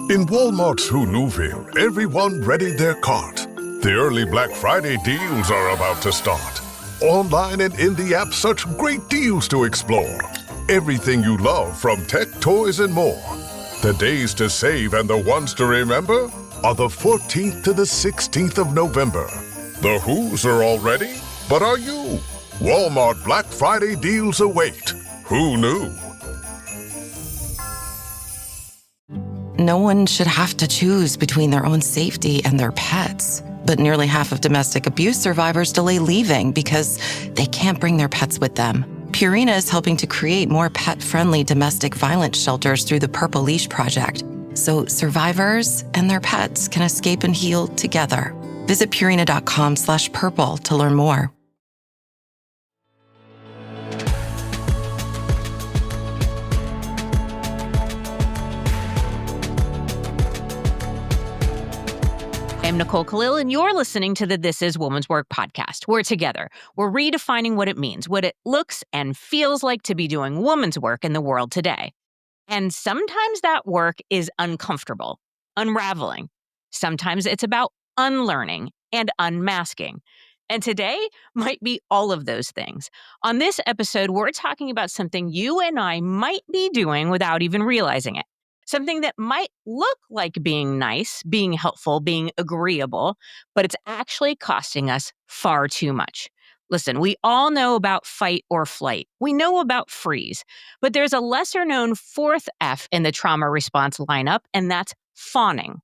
In Walmart's Hoonuville, everyone readied their cart. The early Black Friday deals are about to start. Online and in the app, such great deals to explore. Everything you love from tech, toys, and more. The days to save and the ones to remember are the 14th to the 16th of November. The Who's are all ready, but are you? Walmart Black Friday deals await. Who knew? No one should have to choose between their own safety and their pets. But nearly half of domestic abuse survivors delay leaving because they can't bring their pets with them. Purina is helping to create more pet-friendly domestic violence shelters through the Purple Leash Project, so survivors and their pets can escape and heal together. Visit purina.com/purple to learn more. I'm Nicole Khalil, and you're listening to the This Is Woman's Work podcast. We're together. We're redefining what it means, what it looks and feels like to be doing woman's work in the world today. And sometimes that work is uncomfortable, unraveling. Sometimes it's about unlearning and unmasking. And today might be all of those things. On this episode, we're talking about something you and I might be doing without even realizing it. Something that might look like being nice, being helpful, being agreeable, but it's actually costing us far too much. Listen, we all know about fight or flight. We know about freeze, but there's a lesser known fourth F in the trauma response lineup, and that's fawning.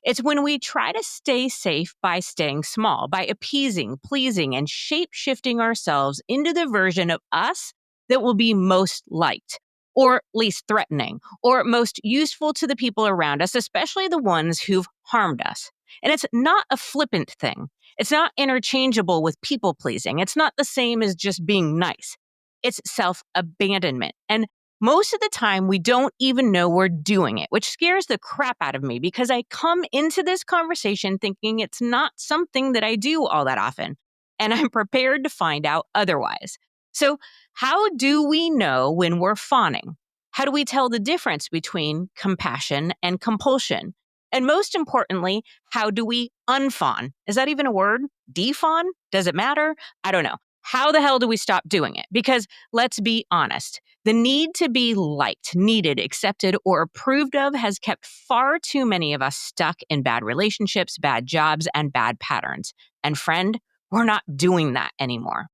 It's when we try to stay safe by staying small, by appeasing, pleasing, and shape-shifting ourselves into the version of us that will be most liked, or least threatening, or most useful to the people around us, especially the ones who've harmed us. And it's not a flippant thing. It's not interchangeable with people pleasing. It's not the same as just being nice. It's self-abandonment. And most of the time, we don't even know we're doing it, which scares the crap out of me because I come into this conversation thinking it's not something that I do all that often. And I'm prepared to find out otherwise. So how do we know when we're fawning? How do we tell the difference between compassion and compulsion? And most importantly, how do we unfawn? Is that even a word? Defawn? Does it matter? I don't know. How the hell do we stop doing it? Because let's be honest, the need to be liked, needed, accepted, or approved of has kept far too many of us stuck in bad relationships, bad jobs, and bad patterns. And friend, we're not doing that anymore.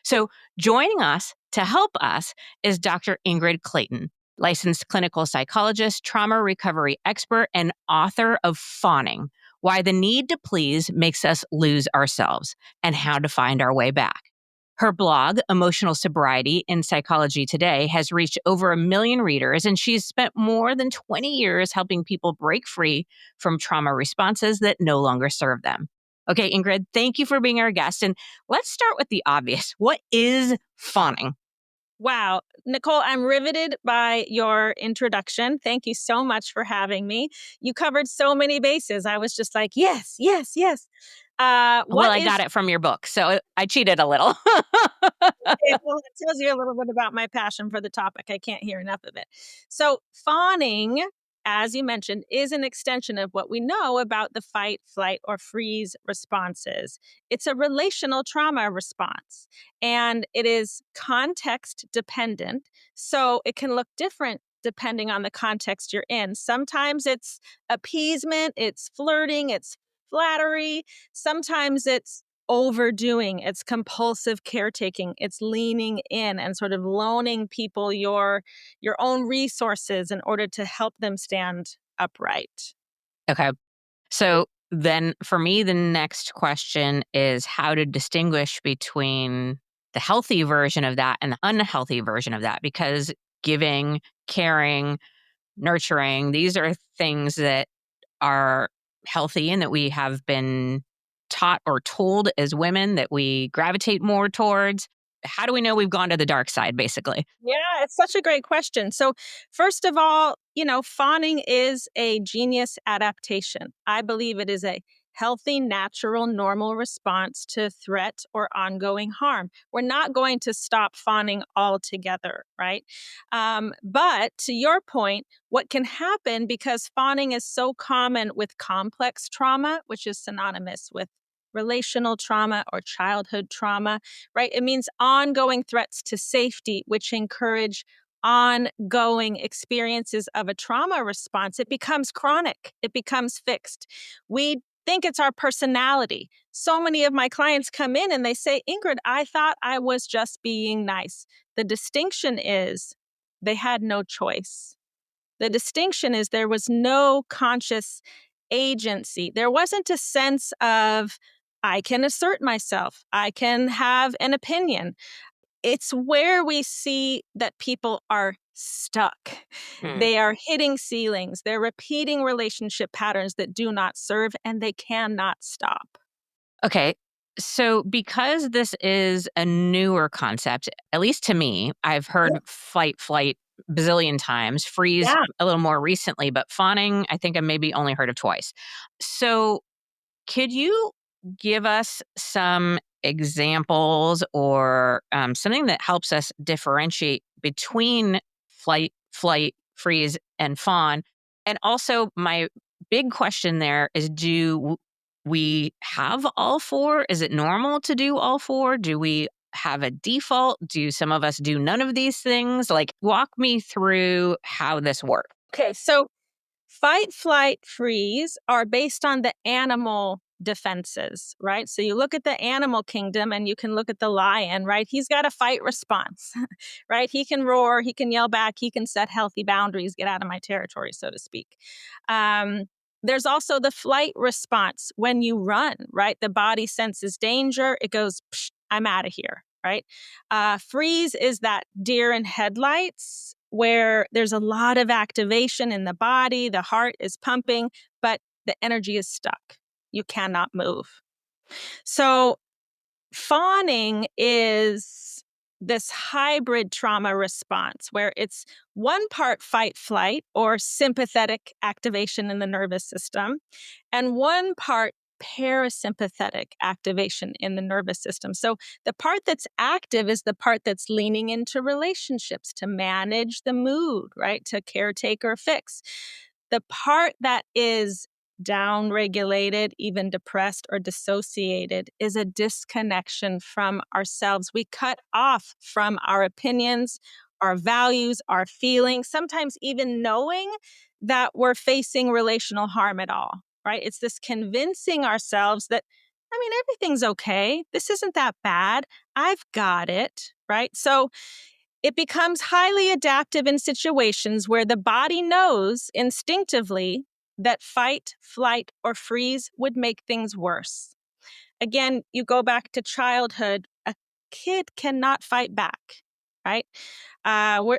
So joining us to help us is Dr. Ingrid Clayton, licensed clinical psychologist, trauma recovery expert, and author of Fawning: Why the Need to Please Makes Us Lose Ourselves and How to Find Our Way Back. Her blog, Emotional Sobriety in Psychology Today, has reached over 1 million readers, and she's spent more than 20 years helping people break free from trauma responses that no longer serve them. Okay, Ingrid, thank you for being our guest. And let's start with the obvious. What is fawning? Wow. Nicole, I'm riveted by your introduction. Thank you so much for having me. You covered so many bases. I was just like, yes, yes, yes. Well, I got it from your book, so I cheated a little. Okay, well, it tells you a little bit about my passion for the topic. I can't hear enough of it. So fawning, as you mentioned, is an extension of what we know about the fight, flight, or freeze responses. It's a relational trauma response, and it is context dependent. So it can look different depending on the context you're in. Sometimes it's appeasement, it's flirting, it's flattery. Sometimes it's overdoing, it's compulsive caretaking, it's leaning in and sort of loaning people your own resources in order to help them stand upright. Okay. So then for me, the next question is how to distinguish between the healthy version of that and the unhealthy version of that, because giving, caring, nurturing, these are things that are healthy and that we have been taught or told as women that we gravitate more towards. How do we know we've gone to the dark side, basically? Yeah, it's such a great question. So, first of all, fawning is a genius adaptation. I believe it is a healthy, natural, normal response to threat or ongoing harm. We're not going to stop fawning altogether, right? But to your point, what can happen, because fawning is so common with complex trauma, which is synonymous with relational trauma or childhood trauma, right? It means ongoing threats to safety, which encourage ongoing experiences of a trauma response. It becomes chronic, it becomes fixed. We think it's our personality. So many of my clients come in and they say, Ingrid, I thought I was just being nice. The distinction is they had no choice. The distinction is there was no conscious agency. There wasn't a sense of, I can assert myself, I can have an opinion. It's where we see that people are stuck. Mm. They are hitting ceilings. They're repeating relationship patterns that do not serve, and they cannot stop. Okay. So, because this is a newer concept, at least to me, I've heard fight, flight bazillion times, freeze Yeah. a little more recently, but fawning, I think I maybe only heard of twice. So, could you give us some examples or something that helps us differentiate between flight, flight, freeze, and fawn? And also, my big question there is, do we have all four? Is it normal to do all four? Do we have a default? Do some of us do none of these things? Like, walk me through how this works. Okay, so fight, flight, freeze are based on the animal defenses, right? So you look at the animal kingdom and you can look at the lion, right? He's got a fight response, right? He can roar, he can yell back, he can set healthy boundaries, get out of my territory, so to speak. There's also the flight response when you run, right? The body senses danger, it goes, Psh, I'm out of here, right? Freeze is that deer in headlights, where there's a lot of activation in the body, the heart is pumping, but the energy is stuck. You cannot move. So, fawning is this hybrid trauma response where it's one part fight flight or sympathetic activation in the nervous system, and one part parasympathetic activation in the nervous system. So the part that's active is the part that's leaning into relationships to manage the mood, right? To caretake or fix. The part that is downregulated, even depressed or dissociated, is a disconnection from ourselves. We cut off from our opinions, our values, our feelings, sometimes even knowing that we're facing relational harm at all, right? It's this convincing ourselves that, I mean, everything's okay. This isn't that bad. I've got it, right? So it becomes highly adaptive in situations where the body knows instinctively that fight, flight, or freeze would make things worse. Again, you go back to childhood, a kid cannot fight back, right?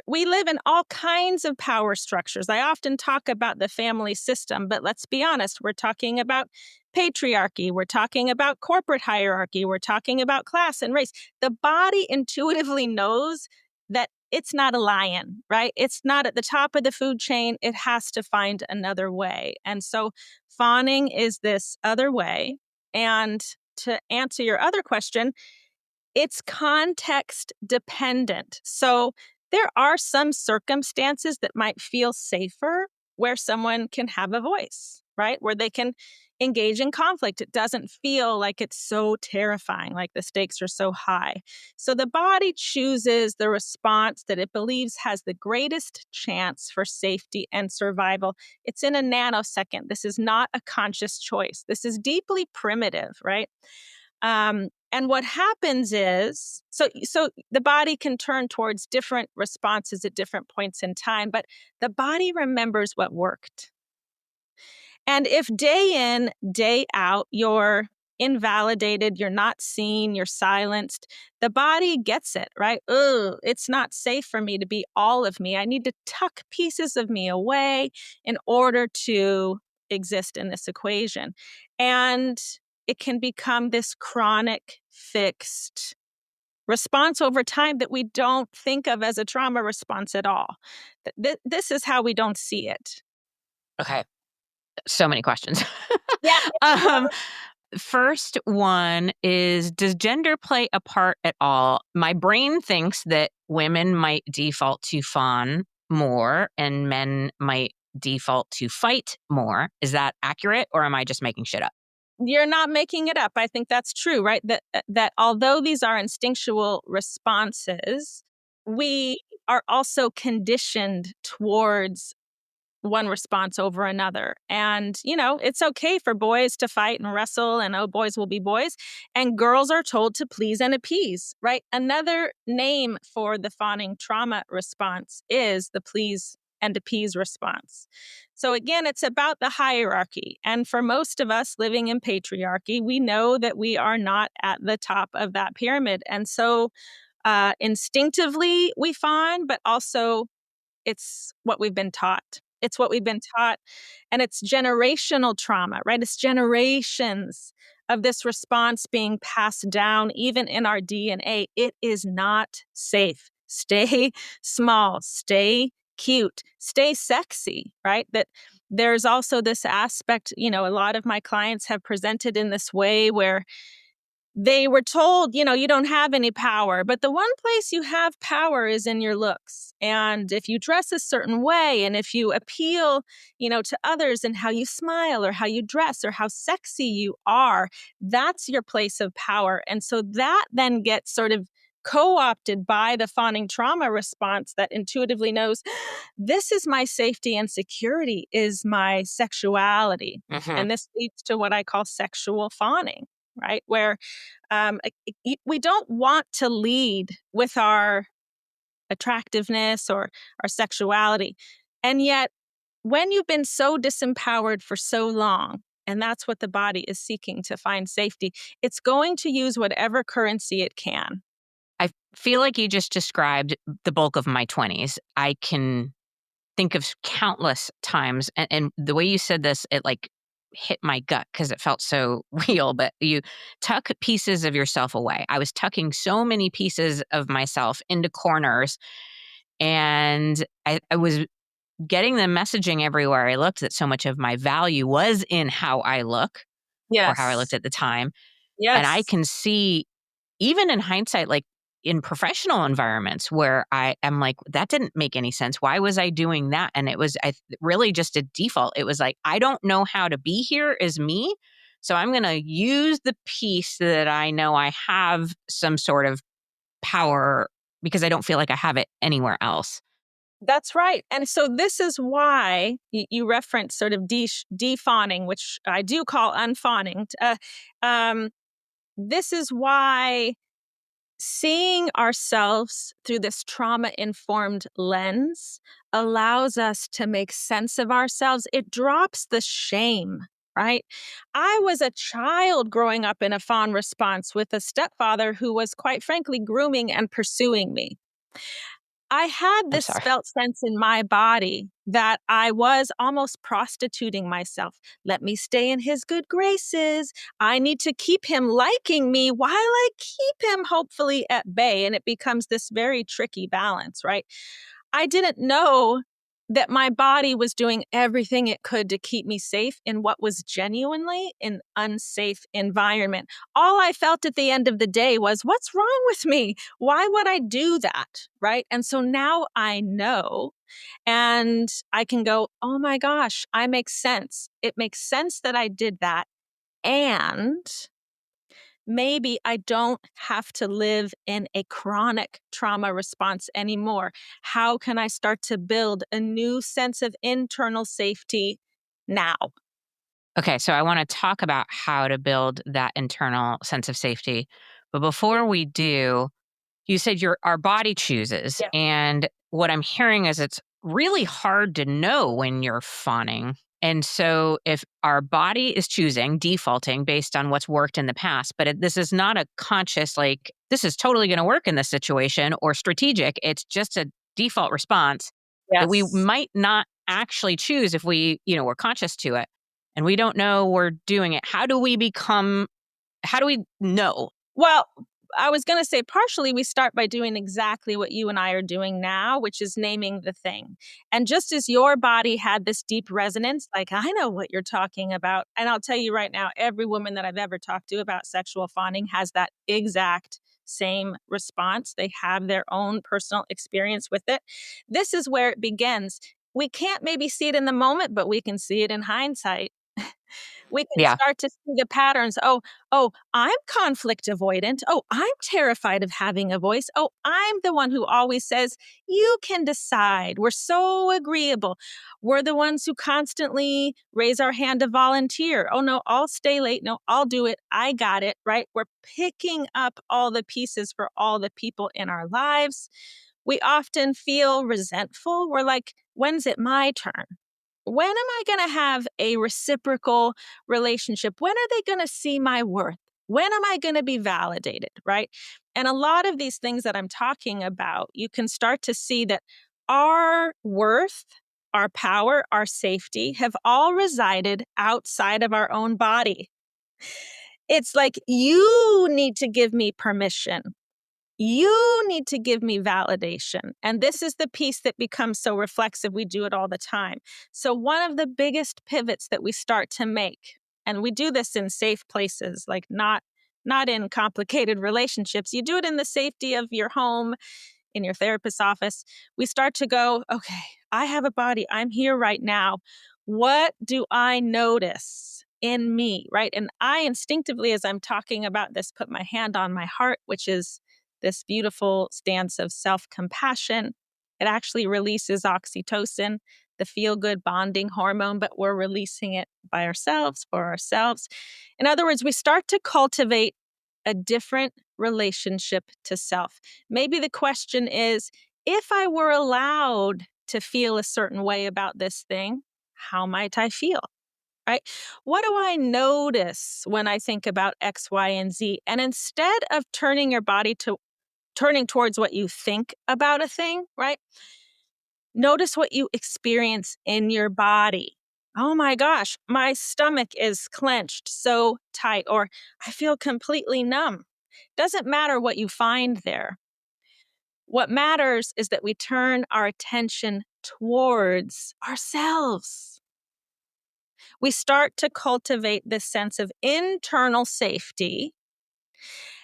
We live in all kinds of power structures. I often talk about the family system, but let's be honest, we're talking about patriarchy, we're talking about corporate hierarchy, we're talking about class and race. The body intuitively knows that it's not a lion, right? It's not at the top of the food chain. It has to find another way. And so fawning is this other way. And to answer your other question, it's context dependent. So there are some circumstances that might feel safer where someone can have a voice, right? Where they can engage in conflict. It doesn't feel like it's so terrifying, like the stakes are so high. So the body chooses the response that it believes has the greatest chance for safety and survival. It's in a nanosecond. This is not a conscious choice. This is deeply primitive, right? And what happens is, so the body can turn towards different responses at different points in time, but the body remembers what worked. And if day in, day out, you're invalidated, you're not seen, you're silenced, the body gets it, right? Oh, it's not safe for me to be all of me. I need to tuck pieces of me away in order to exist in this equation. And it can become this chronic, fixed response over time that we don't think of as a trauma response at all. This is how we don't see it. Okay. So many questions. Yeah. um, First one is, does gender play a part at all? My brain thinks that women might default to fawn more and men might default to fight more. Is that accurate, or am I just making shit up? You're not making it up. I think that's true, right? That although these are instinctual responses, we are also conditioned towards one response over another. And, it's okay for boys to fight and wrestle and, oh, boys will be boys. And girls are told to please and appease, right? Another name for the fawning trauma response is the please and appease response. So again, it's about the hierarchy. And for most of us living in patriarchy, we know that we are not at the top of that pyramid. And so instinctively we fawn, but also it's what we've been taught. It's what we've been taught, and it's generational trauma, right? It's generations of this response being passed down, even in our DNA. It is not safe. Stay small, stay cute, stay sexy, right? That there's also this aspect, a lot of my clients have presented in this way where they were told, you don't have any power, but the one place you have power is in your looks. And if you dress a certain way and if you appeal, to others and how you smile or how you dress or how sexy you are, that's your place of power. And so that then gets sort of co-opted by the fawning trauma response that intuitively knows this is my safety and security is my sexuality. Mhm. And this leads to what I call sexual fawning, right? Where we don't want to lead with our attractiveness or our sexuality. And yet, when you've been so disempowered for so long, and that's what the body is seeking to find safety, it's going to use whatever currency it can. I feel like you just described the bulk of my 20s. I can think of countless times, and the way you said this, it like hit my gut because it felt so real. But you tuck pieces of yourself away. I was tucking so many pieces of myself into corners, and I was getting the messaging everywhere I looked that so much of my value was in how I look or how I looked Yes. at the time. And I Yes. can see, even in hindsight, like in professional environments where I am like, that didn't make any sense. Why was I doing that? And it was really just a default. It was like, I don't know how to be here as me. So I'm going to use the piece that I know I have some sort of power because I don't feel like I have it anywhere else. That's right. And so this is why you reference sort of defawning, which I do call unfawning. Um, this is why seeing ourselves through this trauma informed lens allows us to make sense of ourselves. It drops the shame, right? I was a child growing up in a fawn response with a stepfather who was, quite frankly, grooming and pursuing me. I had I'm this sorry. felt sense in my body that I was almost prostituting myself. Let me stay in his good graces. I need to keep him liking me while I keep him hopefully at bay. And it becomes this very tricky balance, right? I didn't know that my body was doing everything it could to keep me safe in what was genuinely an unsafe environment. All I felt at the end of the day was, what's wrong with me? Why would I do that? Right. And so now I know, and I can go, oh my gosh, I make sense. It makes sense that I did that. And maybe I don't have to live in a chronic trauma response anymore. How can I start to build a new sense of internal safety now? Okay, so I want to talk about how to build that internal sense of safety. But before we do, you said our body chooses. Yeah. And what I'm hearing is it's really hard to know when you're fawning. And so if our body is choosing, defaulting based on what's worked in the past, but this is not a conscious, like, this is totally going to work in this situation or strategic, it's just a default response that we Yes. might not actually choose if we're conscious to it and we don't know we're doing it. How do we know? Well, I was going to say partially we start by doing exactly what you and I are doing now, which is naming the thing. And just as your body had this deep resonance, like, I know what you're talking about. And I'll tell you right now, every woman that I've ever talked to about sexual fawning has that exact same response. They have their own personal experience with it. This is where it begins. We can't maybe see it in the moment, but we can see it in hindsight. We can Yeah. start to see the patterns. I'm conflict avoidant. Oh, I'm terrified of having a voice. Oh, I'm the one who always says, you can decide. We're so agreeable. We're the ones who constantly raise our hand to volunteer. Oh, no, I'll stay late. No, I'll do it. I got it, right? We're picking up all the pieces for all the people in our lives. We often feel resentful. We're like, when's it my turn? When am I going to have a reciprocal relationship? When are they going to see my worth? When am I going to be validated, right? And a lot of these things that I'm talking about, you can start to see that our worth, our power, our safety have all resided outside of our own body. It's like, you need to give me permission. You need to give me validation. And this is the piece that becomes so reflexive. We do it all the time. So one of the biggest pivots that we start to make, and we do this in safe places, like not in complicated relationships. You do it in the safety of your home, in your therapist's office. We start to go, okay, I have a body. I'm here right now. What do I notice in me, right? And I instinctively, as I'm talking about this, put my hand on my heart, which is this beautiful stance of self-compassion. It actually releases oxytocin, the feel-good bonding hormone, but we're releasing it by ourselves, for ourselves. In other words, we start to cultivate a different relationship to self. Maybe the question is, if I were allowed to feel a certain way about this thing, how might I feel? Right? What do I notice when I think about X, Y, and Z? And instead of turning your body to turning towards what you think about a thing, right? Notice what you experience in your body. Oh my gosh, my stomach is clenched so tight, or I feel completely numb. Doesn't matter what you find there. What matters is that we turn our attention towards ourselves. We start to cultivate this sense of internal safety.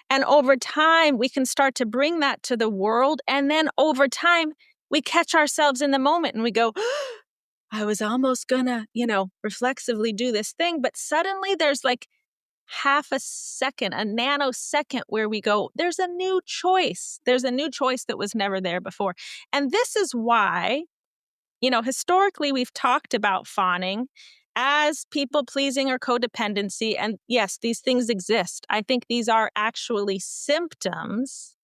And over time, we can start to bring that to the world. And then over time, we catch ourselves in the moment and we go, I was almost gonna, reflexively do this thing. But suddenly there's like half a second, a nanosecond where we go, there's a new choice. There's a new choice that was never there before. And this is why, historically we've talked about fawning as people pleasing or codependency. And yes, these things exist. I think these are actually symptoms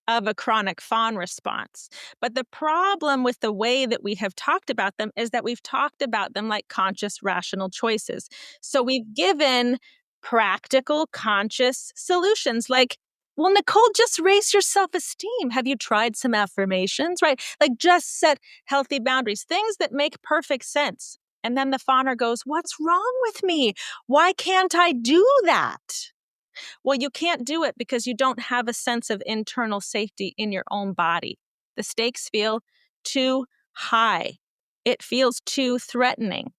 of a chronic fawn response. But the problem with the way that we have talked about them is that we've talked about them like conscious, rational choices. So we've given practical, conscious solutions like, well, Nicole, just raise your self-esteem. Have you tried some affirmations, right? Like just set healthy boundaries, things that make perfect sense. And then the fawner goes, what's wrong with me? Why can't I do that? Well, you can't do it because you don't have a sense of internal safety in your own body. The stakes feel too high. It feels too threatening.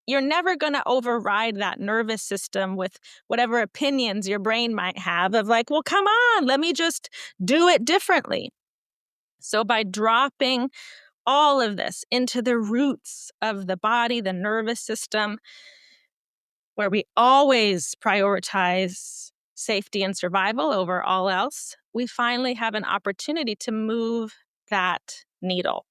You're never going to override that nervous system with whatever opinions your brain might have of like, well, come on, let me just do it differently. So by dropping all of this into the roots of the body, the nervous system, where we always prioritize safety and survival over all else, we finally have an opportunity to move that needle.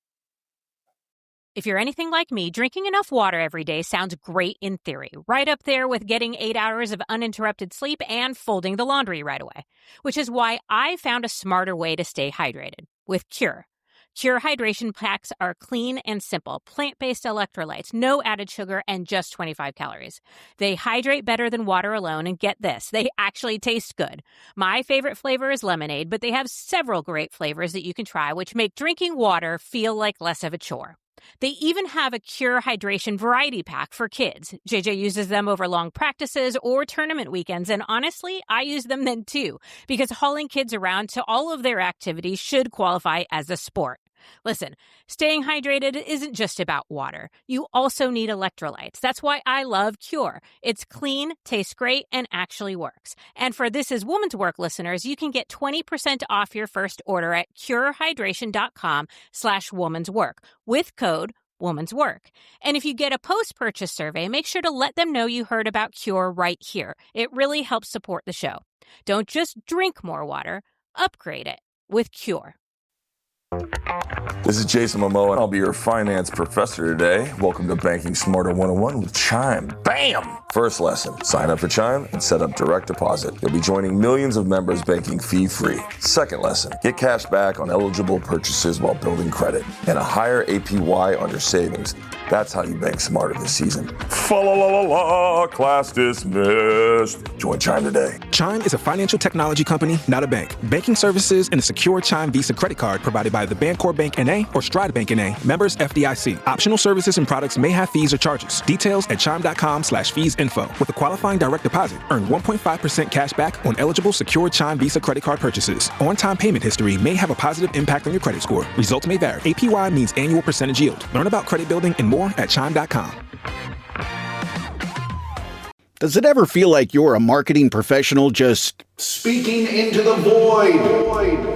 If you're anything like me, drinking enough water every day sounds great in theory, right up there with getting 8 hours of uninterrupted sleep and folding the laundry right away, which is why I found a smarter way to stay hydrated with Cure. Cure hydration packs are clean and simple, plant-based electrolytes, no added sugar, and just 25 calories. They hydrate better than water alone, and get this, they actually taste good. My favorite flavor is lemonade, but they have several great flavors that you can try, which make drinking water feel like less of a chore. They even have a Cure Hydration variety pack for kids. JJ uses them over long practices or tournament weekends, and honestly, I use them then too, because hauling kids around to all of their activities should qualify as a sport. Listen, staying hydrated isn't just about water. You also need electrolytes. That's why I love Cure. It's clean, tastes great, and actually works. And for This Is Woman's Work listeners, you can get 20% off your first order at curehydration.com/woman's work with code Woman's Work. And if you get a post-purchase survey, make sure to let them know you heard about Cure right here. It really helps support the show. Don't just drink more water, upgrade it with Cure. This is Jason Momoa, and I'll be your finance professor today. Welcome to Banking Smarter 101 with Chime. Bam! First lesson, sign up for Chime and set up direct deposit. You'll be joining millions of members banking fee-free. Second lesson, get cash back on eligible purchases while building credit and a higher APY on your savings. That's how you bank smarter this season. Fa-la-la-la-la, class dismissed. Join Chime today. Chime is a financial technology company, not a bank. Banking services and a secure Chime Visa credit card provided by the Bancorp Bank N.A. or Stride Bank N.A. Members FDIC. Optional services and products may have fees or charges. Details at chime.com/feesinfo. With a qualifying direct deposit, earn 1.5% cash back on eligible secure Chime Visa credit card purchases. On-time payment history may have a positive impact on your credit score. Results may vary. APY means annual percentage yield. Learn about credit building and more at chime.com. Does it ever feel like you're a marketing professional just speaking into the void?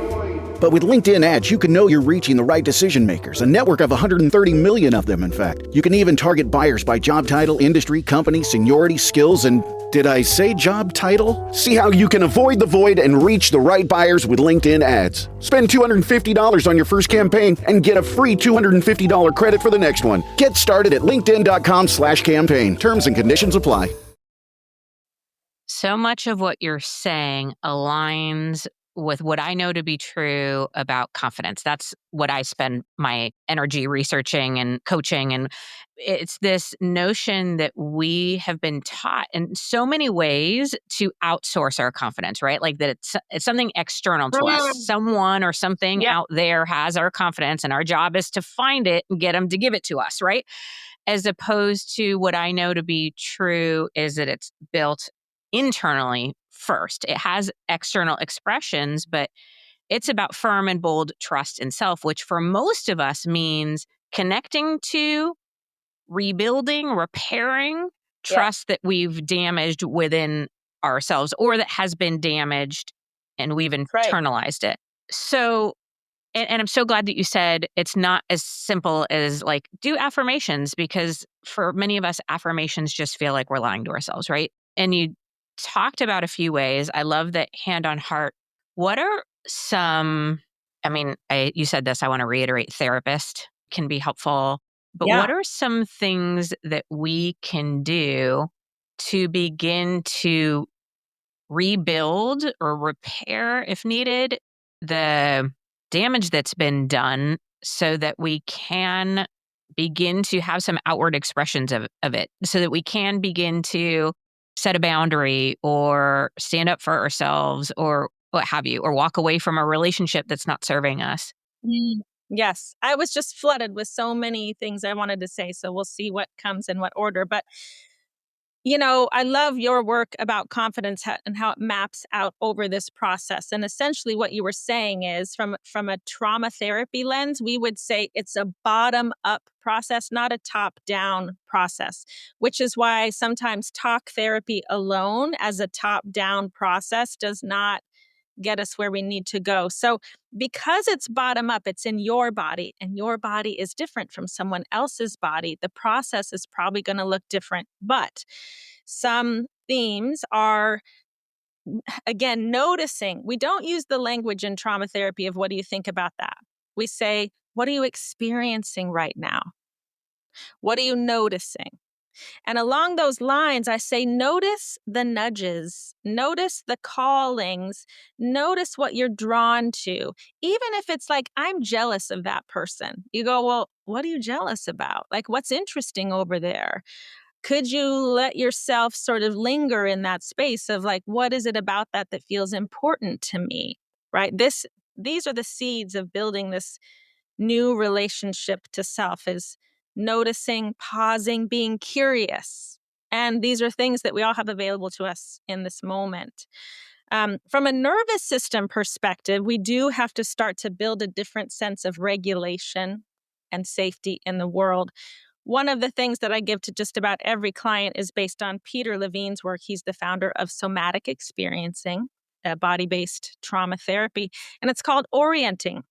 But with LinkedIn ads, you can know you're reaching the right decision makers, a network of 130 million of them, in fact. You can even target buyers by job title, industry, company, seniority, skills, and did I say job title? See how you can avoid the void and reach the right buyers with LinkedIn ads. Spend $250 on your first campaign and get a free $250 credit for the next one. Get started at linkedin.com/campaign. Terms and conditions apply. So much of what you're saying aligns with what I know to be true about confidence. That's what I spend my energy researching and coaching. And it's this notion that we have been taught in so many ways to outsource our confidence, right? Like that it's something external to us. Someone or something out there has our confidence, and our job is to find it and get them to give it to us, right? As opposed to what I know to be true is that it's built internally first. It has external expressions, but it's about firm and bold trust in self, which for most of us means connecting to, rebuilding, repairing trust that we've damaged within ourselves or that has been damaged and we've internalized it. So, and I'm so glad that you said it's not as simple as like do affirmations, because for many of us, affirmations just feel like we're lying to ourselves, right? And you talked about a few ways. I love that hand on heart. What are some, you said this, I want to reiterate, therapist can be helpful, but what are some things that we can do to begin to rebuild or repair, if needed, the damage that's been done so that we can begin to have some outward expressions of it, so that we can begin to set a boundary or stand up for ourselves or what have you, or walk away from a relationship that's not serving us? Yes, I was just flooded with so many things I wanted to say, so we'll see what comes in what order. But, I love your work about confidence and how it maps out over this process. And essentially what you were saying is from a trauma therapy lens, we would say it's a bottom-up process, not a top-down process, which is why sometimes talk therapy alone as a top-down process does not get us where we need to go. So because it's bottom up, it's in your body, and your body is different from someone else's body, the process is probably going to look different. But some themes are, again, noticing. We don't use the language in trauma therapy of what do you think about that? We say, what are you experiencing right now? What are you noticing? And along those lines, I say, notice the nudges, notice the callings, notice what you're drawn to. Even if it's like, I'm jealous of that person. You go, well, what are you jealous about? Like, what's interesting over there? Could you let yourself sort of linger in that space of like, what is it about that feels important to me, right? These are the seeds of building this new relationship to self is noticing, pausing, being curious. And these are things that we all have available to us in this moment. From a nervous system perspective, we do have to start to build a different sense of regulation and safety in the world. One of the things that I give to just about every client is based on Peter Levine's work. He's the founder of somatic experiencing, body-based trauma therapy, and it's called orienting.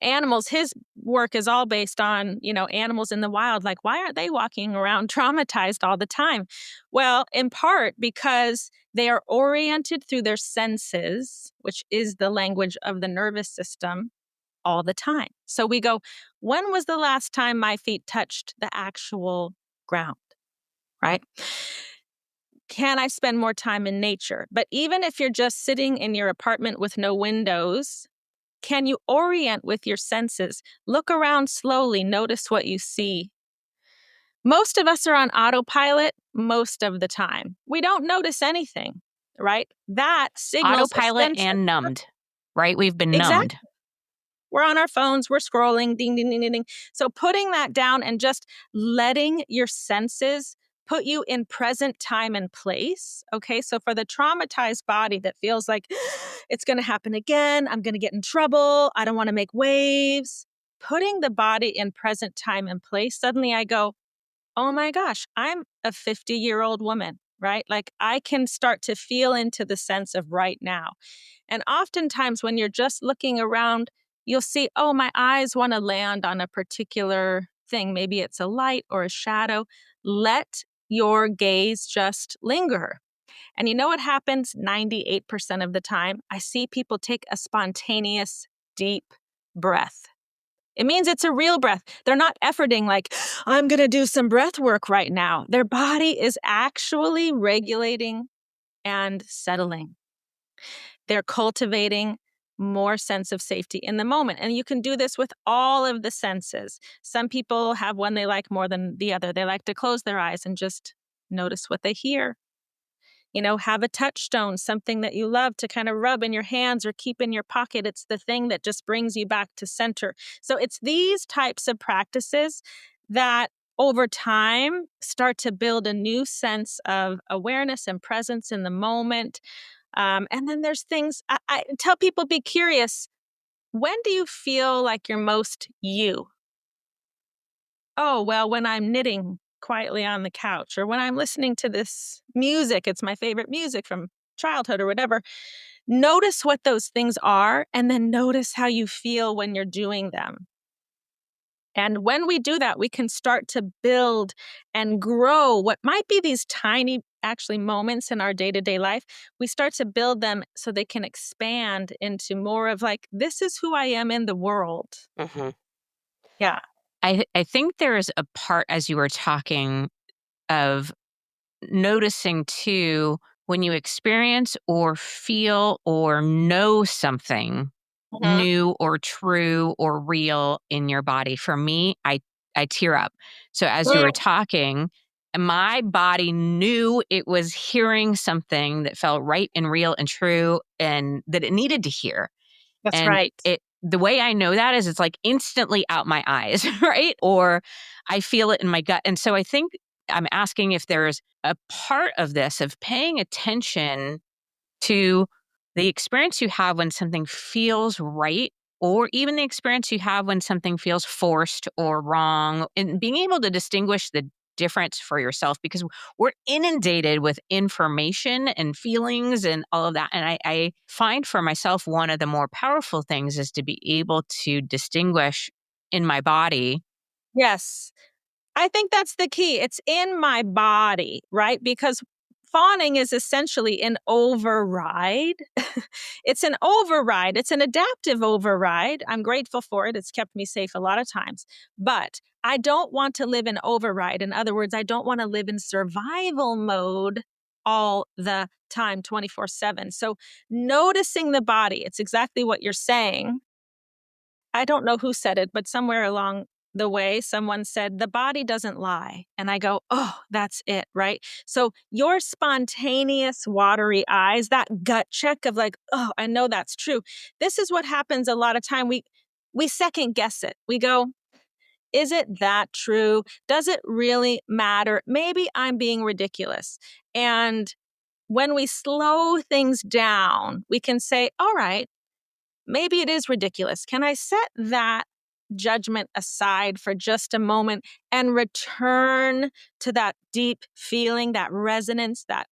Animals, his work is all based on, animals in the wild. Like, why aren't they walking around traumatized all the time? Well, in part because they are oriented through their senses, which is the language of the nervous system, all the time. So we go, when was the last time my feet touched the actual ground, right? Can I spend more time in nature? But even if you're just sitting in your apartment with no windows, can you orient with your senses? Look around slowly, notice what you see. Most of us are on autopilot most of the time. We don't notice anything, right? That signals Autopilot essential. and numbed, right? We've been Exactly. numbed. We're on our phones, we're scrolling, ding, ding, ding, ding, ding. So putting that down and just letting your senses put you in present time and place. Okay, so for the traumatized body that feels like it's going to happen again, I'm going to get in trouble, I don't want to make waves, putting the body in present time and place, suddenly I go, oh my gosh, I'm a 50-year-old woman, right? Like I can start to feel into the sense of right now. And oftentimes when you're just looking around, you'll see, oh, my eyes want to land on a particular thing. Maybe it's a light or a shadow. Let your gaze just linger. And you know what happens 98% of the time? I see people take a spontaneous, deep breath. It means it's a real breath. They're not efforting like, I'm going to do some breath work right now. Their body is actually regulating and settling. They're cultivating more sense of safety in the moment. And you can do this with all of the senses. Some people have one they like more than the other. They like to close their eyes and just notice what they hear. Have a touchstone, something that you love to kind of rub in your hands or keep in your pocket. It's the thing that just brings you back to center. So it's these types of practices that over time start to build a new sense of awareness and presence in the moment. And then there's things, I tell people, be curious. When do you feel like you're most you? Oh, well, when I'm knitting quietly on the couch, or when I'm listening to this music, it's my favorite music from childhood or whatever. Notice what those things are, and then notice how you feel when you're doing them. And when we do that, we can start to build and grow what might be these tiny, actually, moments in our day-to-day life. We start to build them so they can expand into more of like, this is who I am in the world. Mm-hmm. Yeah. I think there's a part, as you were talking, of noticing too, when you experience or feel or know something new or true or real in your body. For me, I tear up. So as you were talking, my body knew it was hearing something that felt right and real and true and that it needed to hear. That's And right. the way I know that is it's like instantly out my eyes, right? Or I feel it in my gut. And so I think I'm asking if there's a part of this of paying attention to the experience you have when something feels right, or even the experience you have when something feels forced or wrong, and being able to distinguish the difference for yourself, because we're inundated with information and feelings and all of that. And I find for myself, one of the more powerful things is to be able to distinguish in my body. Yes. I think that's the key. It's in my body, right? Because fawning is essentially an override. It's an override. It's an adaptive override. I'm grateful for it. It's kept me safe a lot of times. But I don't want to live in override. In other words, I don't want to live in survival mode all the time, 24/7. So noticing the body, it's exactly what you're saying. I don't know who said it, but somewhere along the way, someone said, the body doesn't lie. And I go, oh, that's it, right? So your spontaneous watery eyes, that gut check of like, oh, I know that's true. This is what happens a lot of time. we second guess it. We go, is it that true? Does it really matter? Maybe I'm being ridiculous. And when we slow things down, we can say, all right, maybe it is ridiculous. Can I set that judgment aside for just a moment and return to that deep feeling, that resonance, that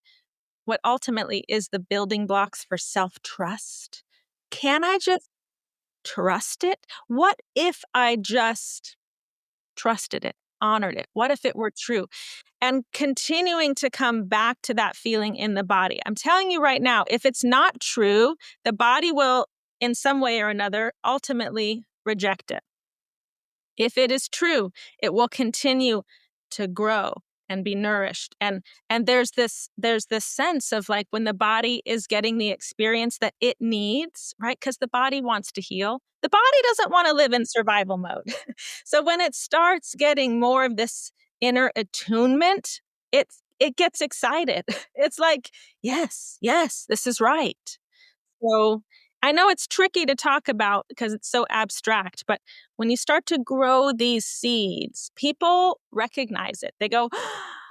what ultimately is the building blocks for self-trust? Can I just trust it? What if I just trusted it, honored it? What if it were true? And continuing to come back to that feeling in the body. I'm telling you right now, if it's not true, the body will, in some way or another, ultimately reject it. If it is true, it will continue to grow and be nourished. And there's this sense of like when the body is getting the experience that it needs, right? Because the body wants to heal. The body doesn't want to live in survival mode. So when it starts getting more of this inner attunement, it gets excited. It's like, yes, yes, this is right. So I know it's tricky to talk about because it's so abstract, but when you start to grow these seeds, people recognize it. They go,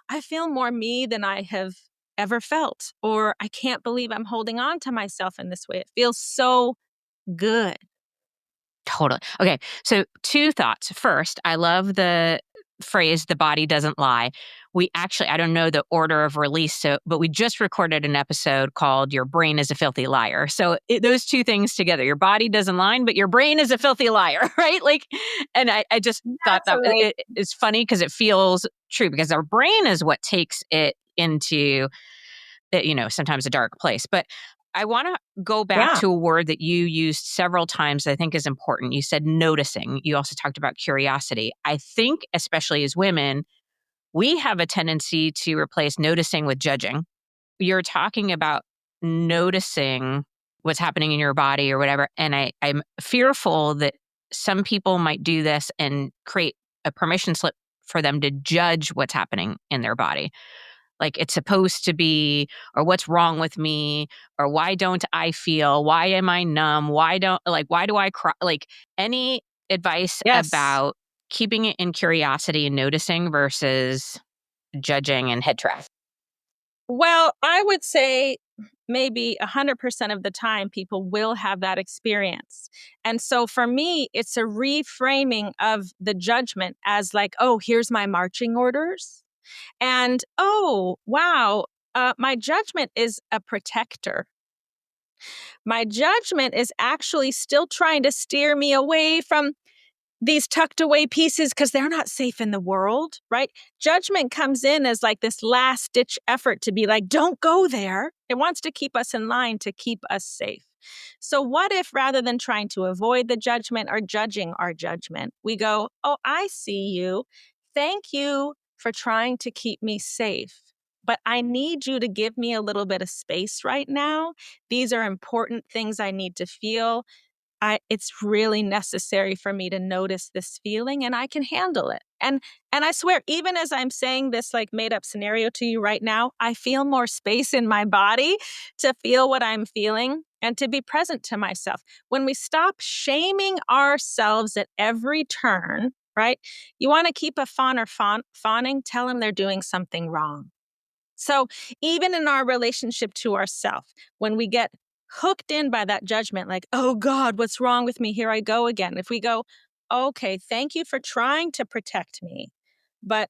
I feel more me than I have ever felt, or I can't believe I'm holding on to myself in this way. It feels so good. Totally. Okay. So, two thoughts. First, I love the phrase, the body doesn't lie. We actually, I don't know the order of release, but we just recorded an episode called Your Brain is a Filthy Liar. So, those two things together, your body doesn't lie, but your brain is a filthy liar, right? Like, and I just thought that Absolutely. it's funny because it feels true because our brain is what takes it into sometimes a dark place. But I want to go back Yeah. to a word that you used several times I think is important. You said noticing. You also talked about curiosity. I think, especially as women, we have a tendency to replace noticing with judging. You're talking about noticing what's happening in your body or whatever. And I'm fearful that some people might do this and create a permission slip for them to judge what's happening in their body. Like it's supposed to be, or what's wrong with me, or why don't I feel? Why am I numb? Why do I cry? Like any advice Yes. about keeping it in curiosity and noticing versus judging and head trash? Well, I would say maybe 100% of the time people will have that experience. And so for me, it's a reframing of the judgment as like, oh, here's my marching orders. And oh, wow, my judgment is a protector. My judgment is actually still trying to steer me away from these tucked away pieces because they're not safe in the world, right? Judgment comes in as like this last ditch effort to be like, don't go there. It wants to keep us in line to keep us safe. So, what if rather than trying to avoid the judgment or judging our judgment, we go, oh, I see you. Thank you for trying to keep me safe. But I need you to give me a little bit of space right now. These are important things I need to feel. It's really necessary for me to notice this feeling and I can handle it. And I swear, even as I'm saying this like made up scenario to you right now, I feel more space in my body to feel what I'm feeling and to be present to myself. When we stop shaming ourselves at every turn, right? You want to keep a fawn or fawning, tell them they're doing something wrong. So even in our relationship to ourselves, when we get hooked in by that judgment, like, oh God, what's wrong with me? Here I go again. If we go, okay, thank you for trying to protect me, but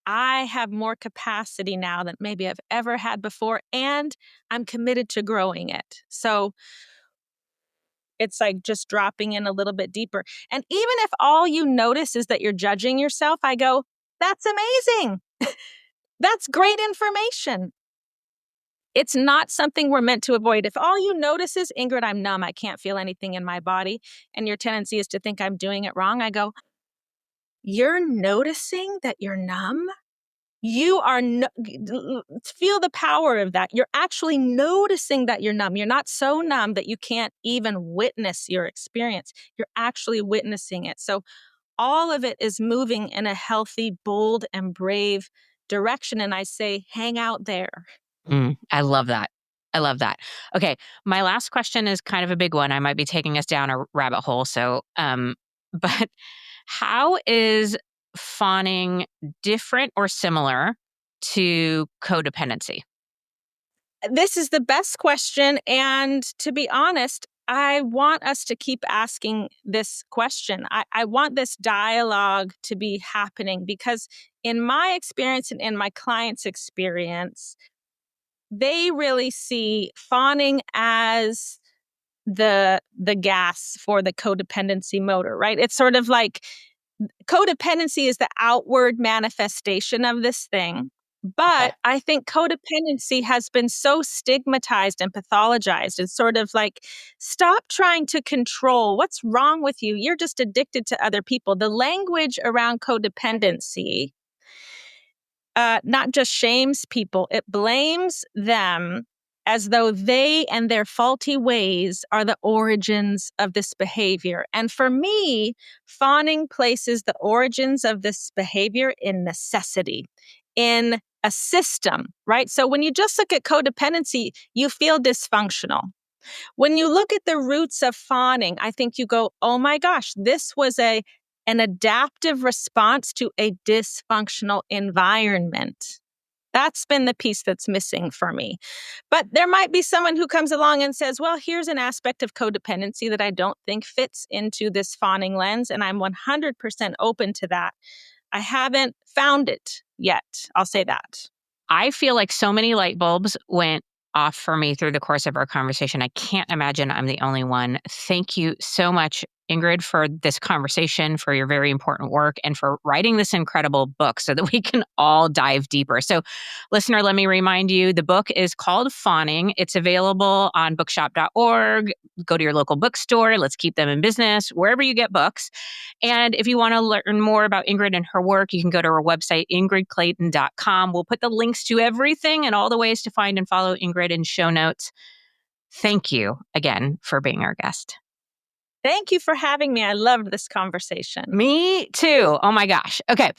I have more capacity now than maybe I've ever had before, and I'm committed to growing it. So it's like just dropping in a little bit deeper. And even if all you notice is that you're judging yourself, I go, that's amazing. That's great information. It's not something we're meant to avoid. If all you notice is, Ingrid, I'm numb, I can't feel anything in my body, and your tendency is to think I'm doing it wrong, I go, you're noticing that you're numb? You are, feel the power of that. You're actually noticing that you're numb. You're not so numb that you can't even witness your experience. You're actually witnessing it. So all of it is moving in a healthy, bold, and brave direction. And I say, hang out there. I love that. I love that. Okay, my last question is kind of a big one. I might be taking us down a rabbit hole. So, but how is fawning different or similar to codependency? This is the best question. And to be honest, I want us to keep asking this question. I want this dialogue to be happening because, in my experience and in my clients' experience, they really see fawning as the gas for the codependency motor, right? It's sort of like codependency is the outward manifestation of this thing. Okay. But I think codependency has been so stigmatized and pathologized. It's sort of like, stop trying to control. What's wrong with you? You're just addicted to other people. The language around codependency not just shames people, it blames them as though they and their faulty ways are the origins of this behavior. And for me, fawning places the origins of this behavior in necessity, in a system, right? So when you just look at codependency, you feel dysfunctional. When you look at the roots of fawning, I think you go, oh my gosh, this was an adaptive response to a dysfunctional environment. That's been the piece that's missing for me. But there might be someone who comes along and says, well, here's an aspect of codependency that I don't think fits into this fawning lens, and I'm 100% open to that. I haven't found it yet. I'll say that. I feel like so many light bulbs went off for me through the course of our conversation. I can't imagine I'm the only one. Thank you so much, Ingrid, for this conversation, for your very important work, and for writing this incredible book so that we can all dive deeper. So, listener, let me remind you, the book is called Fawning. It's available on bookshop.org. Go to your local bookstore. Let's keep them in business, wherever you get books. And if you want to learn more about Ingrid and her work, you can go to her website, ingridclayton.com. We'll put the links to everything and all the ways to find and follow Ingrid in show notes. Thank you again for being our guest. Thank you for having me. I loved this conversation. Me too. Oh my gosh. Okay.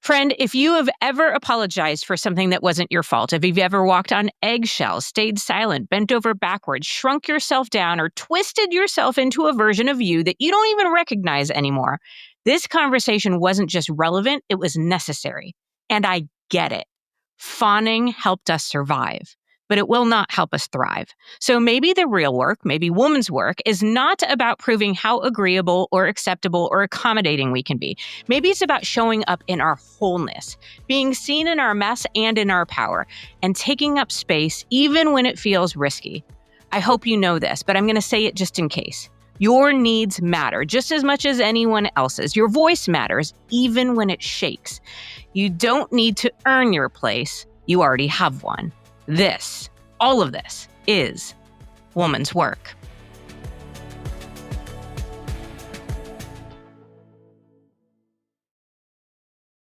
Friend, if you have ever apologized for something that wasn't your fault, if you've ever walked on eggshells, stayed silent, bent over backwards, shrunk yourself down, or twisted yourself into a version of you that you don't even recognize anymore, this conversation wasn't just relevant, it was necessary. And I get it. Fawning helped us survive, but it will not help us thrive. So maybe the real work, maybe woman's work, is not about proving how agreeable or acceptable or accommodating we can be. Maybe it's about showing up in our wholeness, being seen in our mess and in our power, and taking up space even when it feels risky. I hope you know this, but I'm going to say it just in case. Your needs matter just as much as anyone else's. Your voice matters even when it shakes. You don't need to earn your place. You already have one. All of this is woman's work.